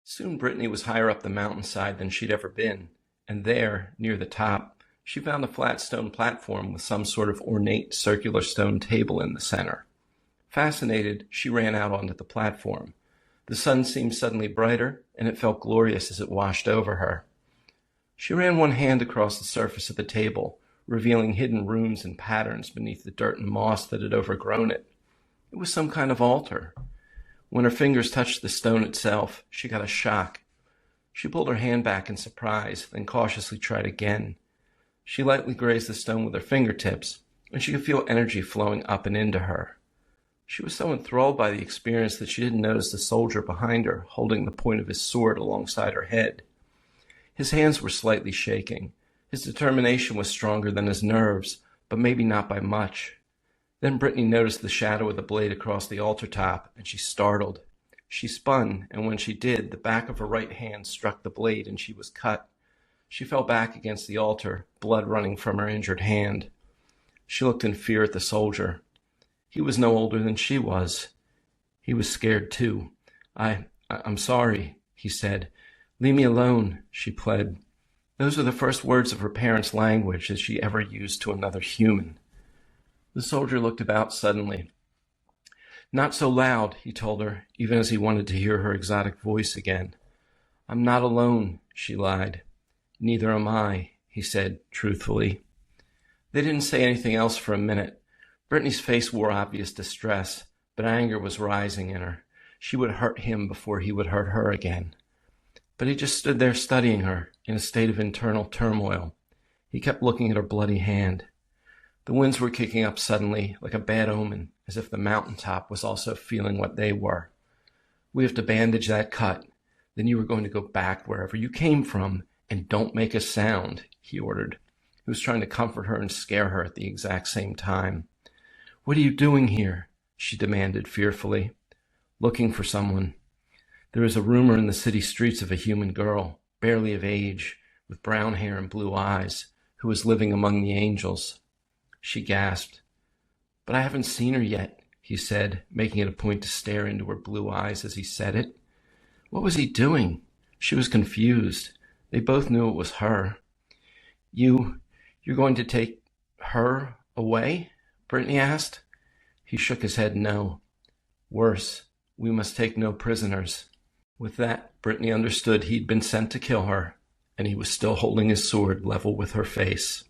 Soon Brittany was higher up the mountainside than she'd ever been, and there, near the top, she found a flat stone platform with some sort of ornate circular stone table in the center. Fascinated, she ran out onto the platform. The sun seemed suddenly brighter, and it felt glorious as it washed over her. She ran one hand across the surface of the table, revealing hidden runes and patterns beneath the dirt and moss that had overgrown it. It was some kind of altar. When her fingers touched the stone itself, she got a shock. She pulled her hand back in surprise, then cautiously tried again. She lightly grazed the stone with her fingertips, and she could feel energy flowing up and into her. She was so enthralled by the experience that she didn't notice the soldier behind her holding the point of his sword alongside her head. His hands were slightly shaking. His determination was stronger than his nerves, but maybe not by much. Then Brittany noticed the shadow of the blade across the altar top, and she startled. She spun, and when she did, the back of her right hand struck the blade, and she was cut. She fell back against the altar, blood running from her injured hand. She looked in fear at the soldier. He was no older than she was. He was scared, too. I'm sorry, he said. Leave me alone, she pled. Those were the first words of her parents' language that she ever used to another human. The soldier looked about suddenly. Not so loud, he told her, even as he wanted to hear her exotic voice again. I'm not alone, she lied. Neither am I, he said truthfully. They didn't say anything else for a minute. Brittany's face wore obvious distress, but anger was rising in her. She would hurt him before he would hurt her again. But he just stood there studying her, in a state of internal turmoil. He kept looking at her bloody hand. The winds were kicking up suddenly, like a bad omen, as if the mountaintop was also feeling what they were. We have to bandage that cut. Then you are going to go back wherever you came from, and don't make a sound, he ordered. He was trying to comfort her and scare her at the exact same time. What are you doing here? She demanded fearfully. Looking for someone. There is a rumor in the city streets of a human girl, barely of age, with brown hair and blue eyes, who is living among the angels. She gasped. But I haven't seen her yet, he said, making it a point to stare into her blue eyes as he said it. What was he doing? She was confused. They both knew it was her. You're going to take her away? Brittany asked. He shook his head no. Worse, we must take no prisoners. With that, Brittany understood he'd been sent to kill her, and he was still holding his sword level with her face.